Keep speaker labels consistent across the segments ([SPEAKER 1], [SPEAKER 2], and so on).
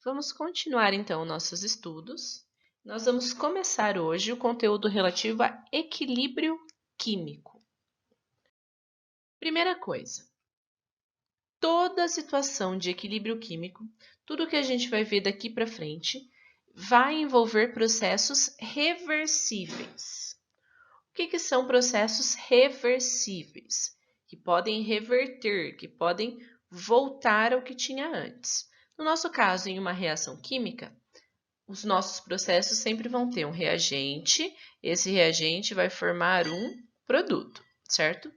[SPEAKER 1] Vamos continuar então nossos estudos. Nós vamos começar hoje o conteúdo relativo a equilíbrio químico. Primeira coisa, toda situação de equilíbrio químico, tudo que a gente vai ver daqui para frente, vai envolver processos reversíveis. O que são processos reversíveis? Que podem reverter, que podem voltar ao que tinha antes. No nosso caso, em uma reação química, os nossos processos sempre vão ter um reagente, esse reagente vai formar um produto, certo? O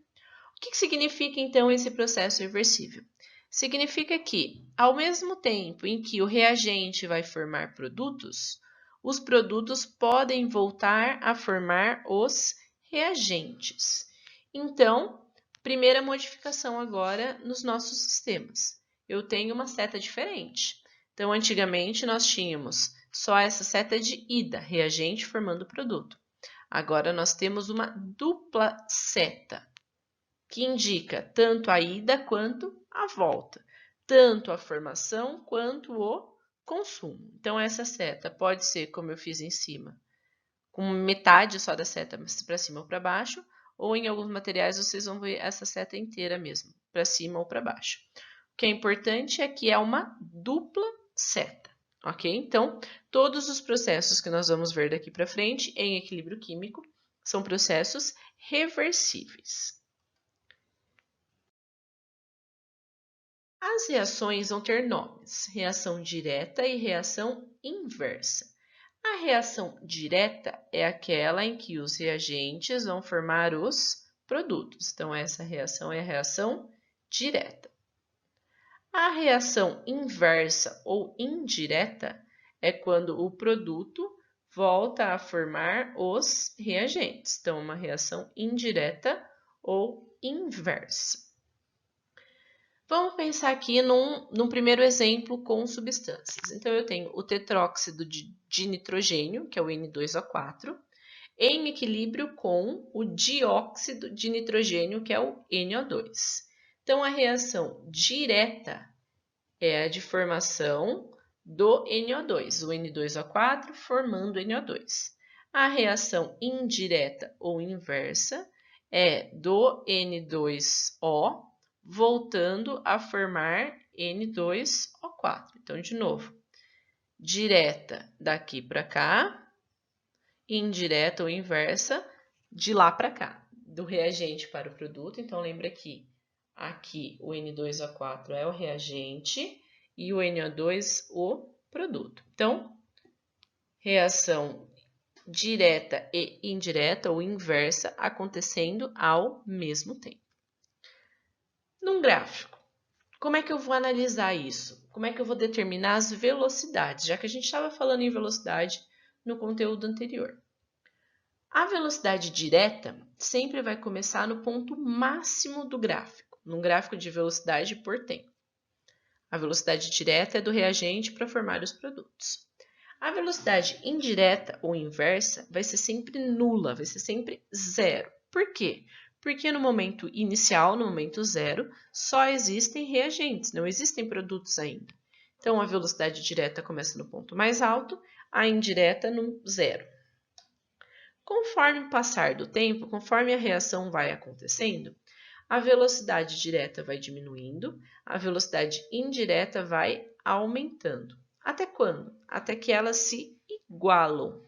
[SPEAKER 1] que significa então esse processo reversível? Significa que, ao mesmo tempo em que o reagente vai formar produtos, os produtos podem voltar a formar os reagentes. Então, primeira modificação agora nos nossos sistemas. Eu tenho uma seta diferente. Então, antigamente nós tínhamos só essa seta de ida, reagente formando produto. Agora nós temos uma dupla seta, que indica tanto a ida quanto a volta, tanto a formação quanto o consumo. Então, essa seta pode ser, como eu fiz em cima, com metade só da seta para cima ou para baixo, ou em alguns materiais vocês vão ver essa seta inteira mesmo, para cima ou para baixo. O que é importante é que é uma dupla seta, ok? Então, todos os processos que nós vamos ver daqui para frente em equilíbrio químico são processos reversíveis. As reações vão ter nomes: reação direta e reação inversa. A reação direta é aquela em que os reagentes vão formar os produtos. Então, essa reação é a reação direta. A reação inversa ou indireta é quando o produto volta a formar os reagentes. Então, uma reação indireta ou inversa. Vamos pensar aqui num primeiro exemplo com substâncias. Então, eu tenho o tetróxido de nitrogênio, que é o N2O4, em equilíbrio com o dióxido de nitrogênio, que é o NO2. Então, a reação direta é a de formação do NO2, o N2O4 formando NO2. A reação indireta ou inversa é do N2O voltando a formar N2O4. Então, de novo, direta daqui para cá, indireta ou inversa de lá para cá, do reagente para o produto. Então, lembra que aqui o N2O4 é o reagente e o NO2 o produto. Então, reação direta e indireta ou inversa acontecendo ao mesmo tempo. Num gráfico, como é que eu vou analisar isso? Como é que eu vou determinar as velocidades, já que a gente estava falando em velocidade no conteúdo anterior? A velocidade direta sempre vai começar no ponto máximo do gráfico, num gráfico de velocidade por tempo. A velocidade direta é do reagente para formar os produtos. A velocidade indireta ou inversa vai ser sempre nula, vai ser sempre zero. Por quê? Porque no momento inicial, no momento zero, só existem reagentes, não existem produtos ainda. Então, a velocidade direta começa no ponto mais alto, a indireta no zero. Conforme o passar do tempo, conforme a reação vai acontecendo, a velocidade direta vai diminuindo, a velocidade indireta vai aumentando. Até quando? Até que elas se igualam.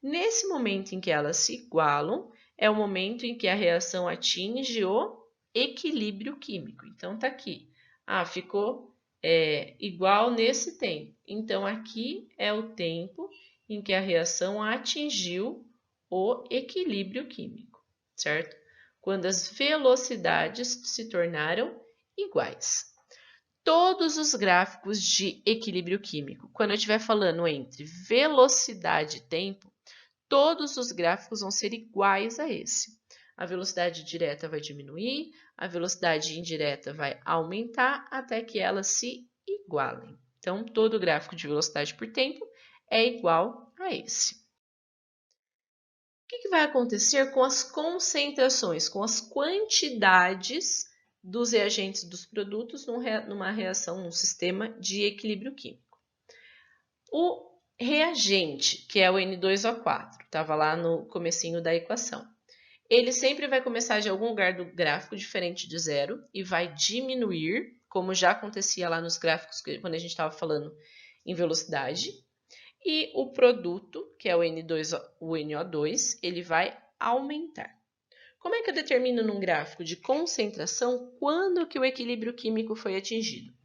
[SPEAKER 1] Nesse momento em que elas se igualam, é o momento em que a reação atinge o equilíbrio químico. Então, tá aqui. Ficou igual nesse tempo. Então, aqui é o tempo em que a reação atingiu o equilíbrio químico, certo? Quando as velocidades se tornaram iguais. Todos os gráficos de equilíbrio químico, quando eu estiver falando entre velocidade e tempo, todos os gráficos vão ser iguais a esse. A velocidade direta vai diminuir, a velocidade indireta vai aumentar até que elas se igualem. Então, todo gráfico de velocidade por tempo é igual a esse. O que vai acontecer com as concentrações, com as quantidades dos reagentes dos produtos numa reação, num sistema de equilíbrio químico? O reagente, que é o N2O4, estava lá no comecinho da equação. Ele sempre vai começar de algum lugar do gráfico diferente de zero e vai diminuir, como já acontecia lá nos gráficos quando a gente estava falando em velocidade. E o produto, que é o NO2, ele vai aumentar. Como é que eu determino num gráfico de concentração quando que o equilíbrio químico foi atingido?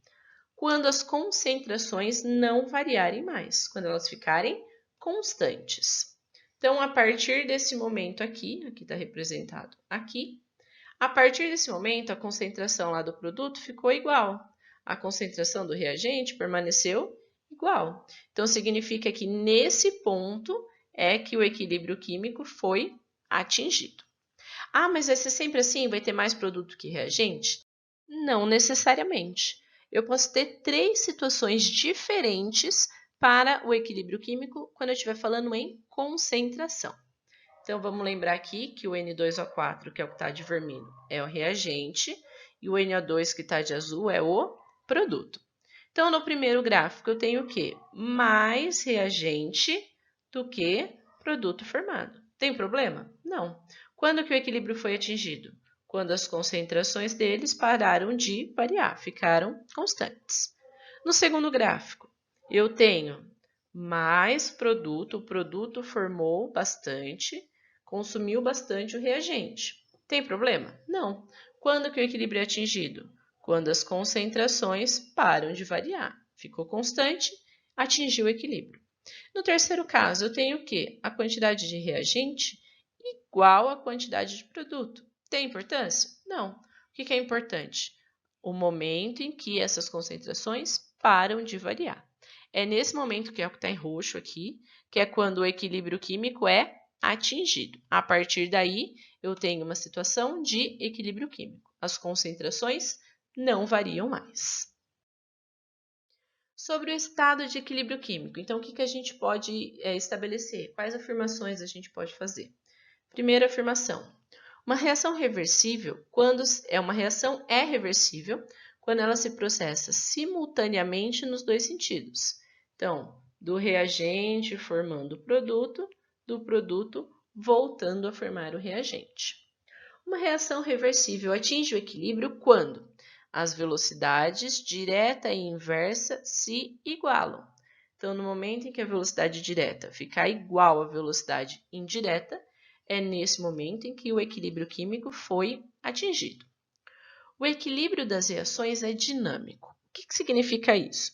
[SPEAKER 1] Quando as concentrações não variarem mais, quando elas ficarem constantes. Então, a partir desse momento aqui está representado aqui, a partir desse momento a concentração lá do produto ficou igual. A concentração do reagente permaneceu igual. Então, significa que nesse ponto é que o equilíbrio químico foi atingido. Ah, mas vai ser sempre assim? Vai ter mais produto que reagente? Não necessariamente. Eu posso ter 3 situações diferentes para o equilíbrio químico quando eu estiver falando em concentração. Então, vamos lembrar aqui que o N2O4, que é o que está de vermelho, é o reagente, e o NO2, que está de azul, é o produto. Então, no primeiro gráfico, eu tenho o quê? Mais reagente do que produto formado. Tem problema? Não. Quando que o equilíbrio foi atingido? Quando as concentrações deles pararam de variar, ficaram constantes. No segundo gráfico, eu tenho mais produto, o produto formou bastante, consumiu bastante o reagente. Tem problema? Não. Quando que o equilíbrio é atingido? Quando as concentrações param de variar. Ficou constante, atingiu o equilíbrio. No terceiro caso, eu tenho o quê? A quantidade de reagente igual à quantidade de produto. Tem importância? Não. O que é importante? O momento em que essas concentrações param de variar. É nesse momento, que é o que está em roxo aqui, que é quando o equilíbrio químico é atingido. A partir daí, eu tenho uma situação de equilíbrio químico. As concentrações não variam mais. Sobre o estado de equilíbrio químico, então o que a gente pode estabelecer? Quais afirmações a gente pode fazer? Primeira afirmação. Uma reação reversível, uma reação é reversível quando ela se processa simultaneamente nos dois sentidos. Então, do reagente formando o produto, do produto voltando a formar o reagente. Uma reação reversível atinge o equilíbrio quando as velocidades direta e inversa se igualam. Então, no momento em que a velocidade direta ficar igual à velocidade indireta, é nesse momento em que o equilíbrio químico foi atingido. O equilíbrio das reações é dinâmico. O que significa isso?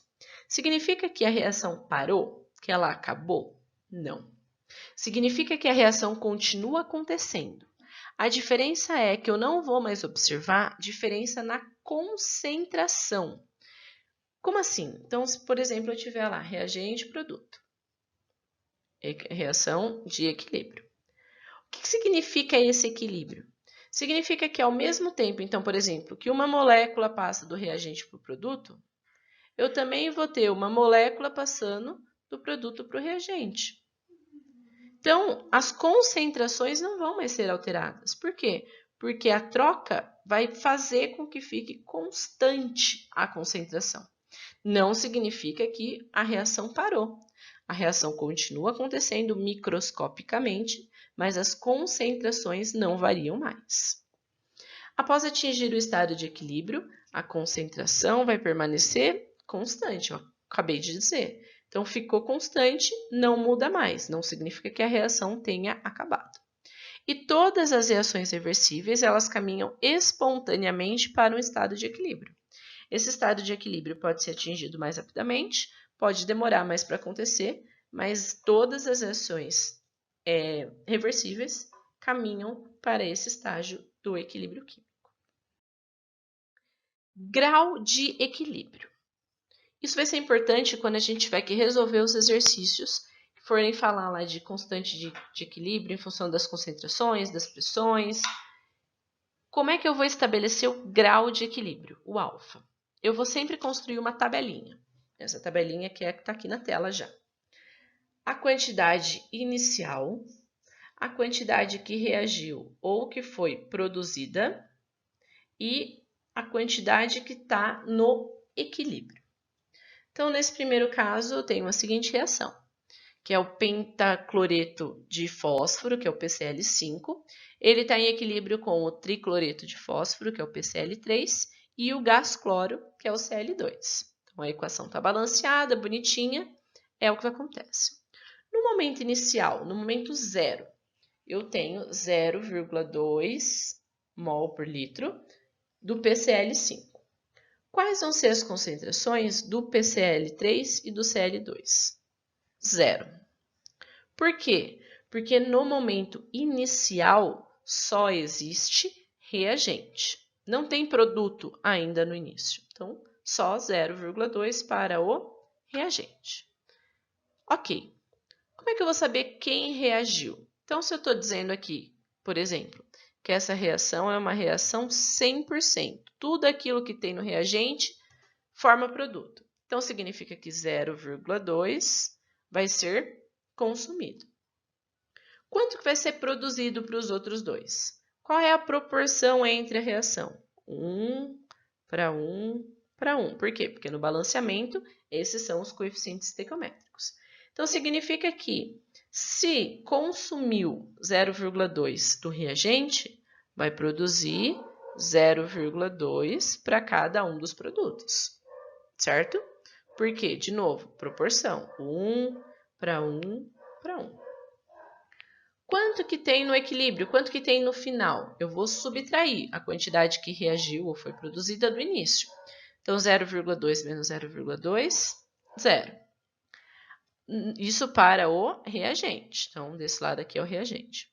[SPEAKER 1] Significa que a reação parou? Que ela acabou? Não. Significa que a reação continua acontecendo. A diferença é que eu não vou mais observar diferença na concentração. Como assim? Então, se, por exemplo, eu tiver lá reagente e produto. Reação de equilíbrio. O que significa esse equilíbrio? Significa que ao mesmo tempo, então, por exemplo, que uma molécula passa do reagente para o produto, eu também vou ter uma molécula passando do produto para o reagente. Então, as concentrações não vão mais ser alteradas. Por quê? Porque a troca vai fazer com que fique constante a concentração. Não significa que a reação parou. A reação continua acontecendo microscopicamente, mas as concentrações não variam mais. Após atingir o estado de equilíbrio, a concentração vai permanecer constante, eu acabei de dizer. Então, ficou constante, não muda mais, não significa que a reação tenha acabado. E todas as reações reversíveis, elas caminham espontaneamente para um estado de equilíbrio. Esse estado de equilíbrio pode ser atingido mais rapidamente, pode demorar mais para acontecer, mas todas as reações reversíveis caminham para esse estágio do equilíbrio químico. Grau de equilíbrio. Isso vai ser importante quando a gente tiver que resolver os exercícios que forem falar lá de constante de equilíbrio em função das concentrações, das pressões. Como é que eu vou estabelecer o grau de equilíbrio, o alfa? Eu vou sempre construir uma tabelinha. Essa tabelinha que está aqui na tela já. A quantidade inicial, a quantidade que reagiu ou que foi produzida e a quantidade que está no equilíbrio. Então, nesse primeiro caso, eu tenho a seguinte reação, que é o pentacloreto de fósforo, que é o PCl5. Ele está em equilíbrio com o tricloreto de fósforo, que é o PCl3, e o gás cloro, que é o Cl2. Então, a equação está balanceada, bonitinha, é o que acontece. No momento inicial, no momento zero, eu tenho 0,2 mol por litro do PCl5. Quais vão ser as concentrações do PCl3 e do Cl2? Zero. Por quê? Porque no momento inicial só existe reagente. Não tem produto ainda no início. Então, só 0,2 para o reagente. Ok. Como é que eu vou saber quem reagiu? Então, se eu estou dizendo aqui, por exemplo, que essa reação é uma reação 100%. Tudo aquilo que tem no reagente forma produto. Então, significa que 0,2 vai ser consumido. Quanto que vai ser produzido para os outros dois? Qual é a proporção entre a reação? 1 para 1 para 1. Por quê? Porque no balanceamento, esses são os coeficientes estequiométricos. Então, significa que se consumiu 0,2 do reagente, vai produzir 0,2 para cada um dos produtos, certo? Por quê? De novo, proporção, 1 para 1 para 1. Quanto que tem no equilíbrio? Quanto que tem no final? Eu vou subtrair a quantidade que reagiu ou foi produzida do início. Então, 0,2 menos 0,2, 0. Isso para o reagente. Então, desse lado aqui é o reagente.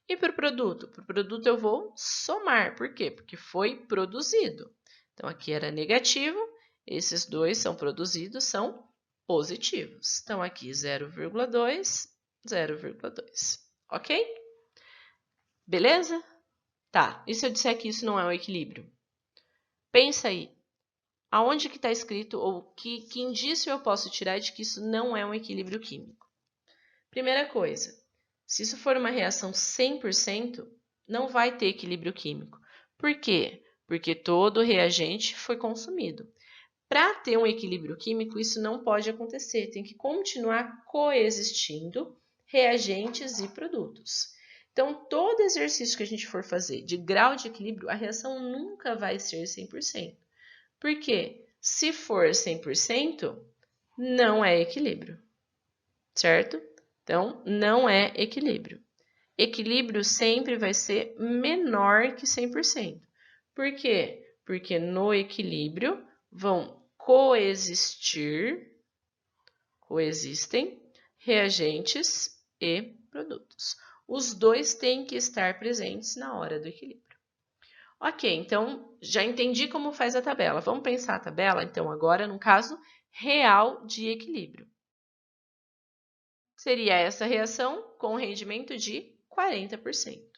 [SPEAKER 1] E para o produto? Para o produto eu vou somar. Por quê? Porque foi produzido. Então, aqui era negativo. Esses dois são produzidos, são positivos. Então, aqui 0,2, 0,2. Ok? Beleza? Tá. E se eu disser que isso não é um equilíbrio? Pensa aí. Aonde que está escrito ou que indício eu posso tirar de que isso não é um equilíbrio químico? Primeira coisa, se isso for uma reação 100%, não vai ter equilíbrio químico. Por quê? Porque todo reagente foi consumido. Para ter um equilíbrio químico, isso não pode acontecer. Tem que continuar coexistindo reagentes e produtos. Então, todo exercício que a gente for fazer de grau de equilíbrio, a reação nunca vai ser 100%. Por quê? Se for 100%, não é equilíbrio, certo? Então, não é equilíbrio. Equilíbrio sempre vai ser menor que 100%. Por quê? Porque no equilíbrio vão coexistem reagentes e produtos. Os dois têm que estar presentes na hora do equilíbrio. Ok, então já entendi como faz a tabela. Vamos pensar a tabela, então, agora no caso real de equilíbrio. Seria essa reação com rendimento de 40%.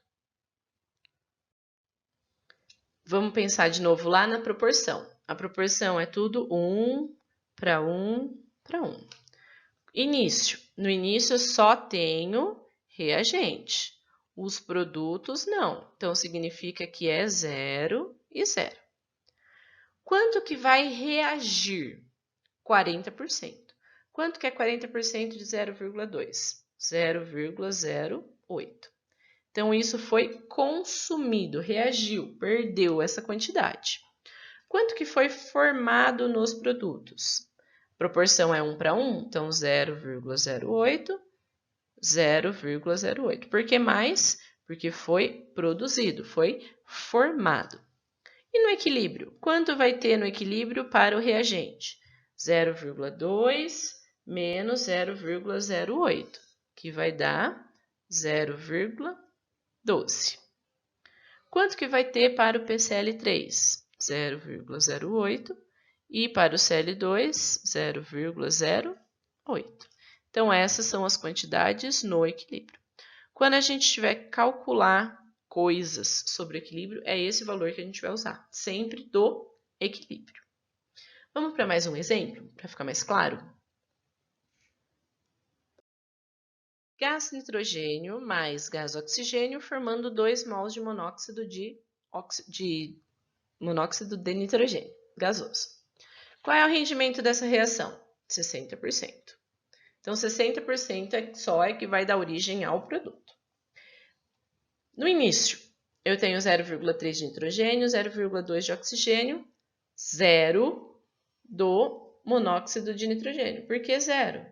[SPEAKER 1] Vamos pensar de novo lá na proporção. A proporção é tudo 1 para 1 para 1. Início. No início eu só tenho reagente. Os produtos não. Então, significa que é 0 e 0. Quanto que vai reagir? 40%. Quanto que é 40% de 0,2? 0,08. Então, isso foi consumido, reagiu, perdeu essa quantidade. Quanto que foi formado nos produtos? A proporção é 1 para 1, então 0,08, 0,08. Por que mais? Porque foi produzido, foi formado. E no equilíbrio? Quanto vai ter no equilíbrio para o reagente? 0,2 menos 0,08, que vai dar 0,12. Quanto que vai ter para o PCl3? 0,08 e para o Cl2, 0,08. Então, essas são as quantidades no equilíbrio. Quando a gente tiver que calcular coisas sobre equilíbrio, é esse valor que a gente vai usar, sempre do equilíbrio. Vamos para mais um exemplo, para ficar mais claro? Gás nitrogênio mais gás oxigênio formando 2 mols de monóxido de monóxido de nitrogênio gasoso. Qual é o rendimento dessa reação? 60%. Então, 60% só é que vai dar origem ao produto. No início, eu tenho 0,3 de nitrogênio, 0,2 de oxigênio, 0 do monóxido de nitrogênio. Por que 0?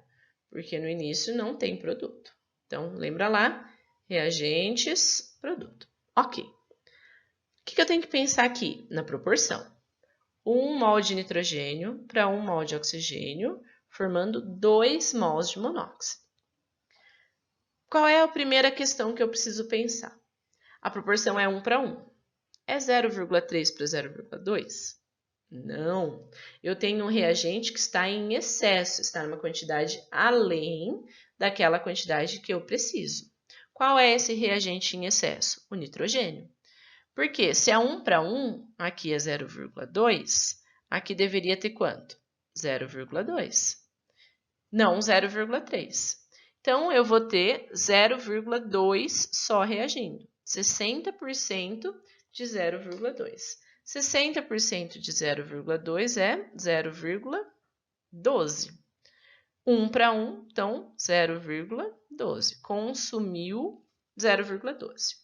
[SPEAKER 1] Porque no início não tem produto. Então, lembra lá, reagentes, produto. Ok. O que eu tenho que pensar aqui? Na proporção. 1 mol de nitrogênio para 1 mol de oxigênio, formando 2 mols de monóxido. Qual é a primeira questão que eu preciso pensar? A proporção é 1 para 1. É 0,3 para 0,2? Não. Eu tenho um reagente que está em excesso, está numa quantidade além daquela quantidade que eu preciso. Qual é esse reagente em excesso? O nitrogênio. Porque se é 1 para 1, aqui é 0,2, aqui deveria ter quanto? 0,2. Não 0,3. Então, eu vou ter 0,2 só reagindo. 60% de 0,2. 60% de 0,2 é 0,12. 1 para 1, então 0,12. Consumiu 0,12.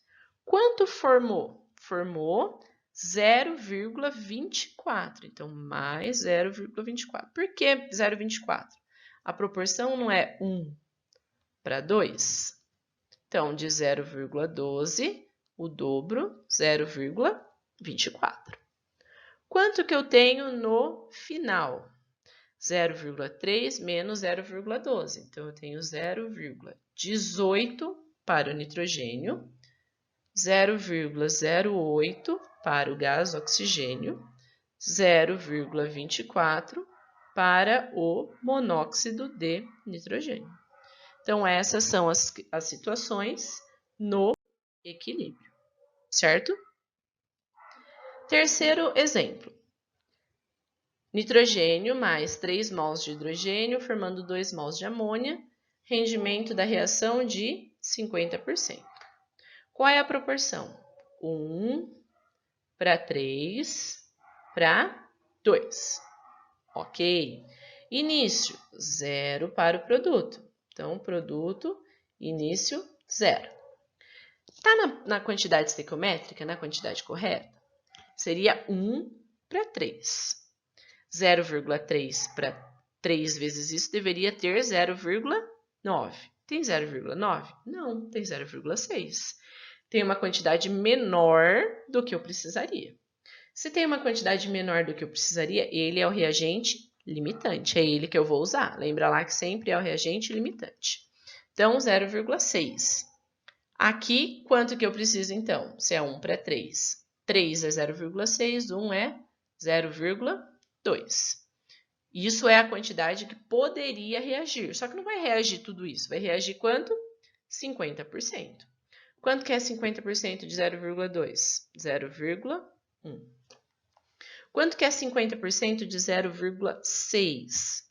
[SPEAKER 1] Quanto formou? Formou 0,24. Então, mais 0,24. Por que 0,24? A proporção não é 1 para 2? Então, de 0,12, o dobro, 0,24. Quanto que eu tenho no final? 0,3 menos 0,12. Então, eu tenho 0,18 para o nitrogênio, 0,08 para o gás oxigênio, 0,24 para o monóxido de nitrogênio. Então, essas são as situações no equilíbrio, certo? Terceiro exemplo. Nitrogênio mais 3 mols de hidrogênio, formando 2 mols de amônia, rendimento da reação de 50%. Qual é a proporção? 1 para 3 para 2. Ok. Início, 0 para o produto. Então, produto, início, 0. Está na quantidade estequiométrica, na quantidade correta? Seria 1 para 3. 0,3 para 3 vezes isso deveria ter 0,9. Tem 0,9? Não, tem 0,6. Tem uma quantidade menor do que eu precisaria. Se tem uma quantidade menor do que eu precisaria, ele é o reagente limitante. É ele que eu vou usar. Lembra lá que sempre é o reagente limitante. Então, 0,6. Aqui, quanto que eu preciso, então? Se é 1 para 3. 3 é 0,6, 1 é 0,2. Isso é a quantidade que poderia reagir. Só que não vai reagir tudo isso. Vai reagir quanto? 50%. Quanto que é 50% de 0,2? 0,1. Quanto que é 50% de 0,6?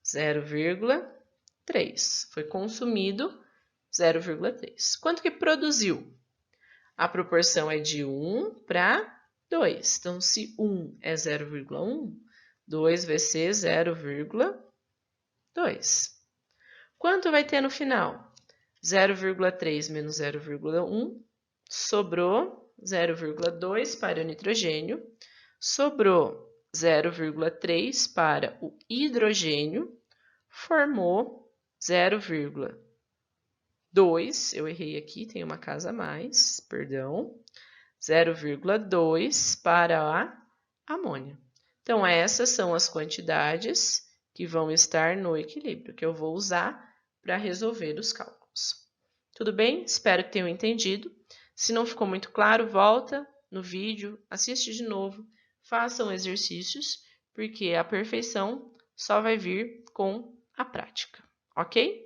[SPEAKER 1] 0,3. Foi consumido 0,3. Quanto que produziu? A proporção é de 1 para 2. Então, se 1 é 0,1, 2 vai ser 0,2. Quanto vai ter no final? 0,3 menos 0,1, sobrou 0,2 para o nitrogênio, sobrou 0,3 para o hidrogênio, formou 0,2, eu errei aqui, tem uma casa a mais, perdão, 0,2 para a amônia. Então, essas são as quantidades que vão estar no equilíbrio, que eu vou usar para resolver os cálculos. Tudo bem? Espero que tenham entendido. Se não ficou muito claro, volta no vídeo, assiste de novo, façam exercícios, porque a perfeição só vai vir com a prática, ok?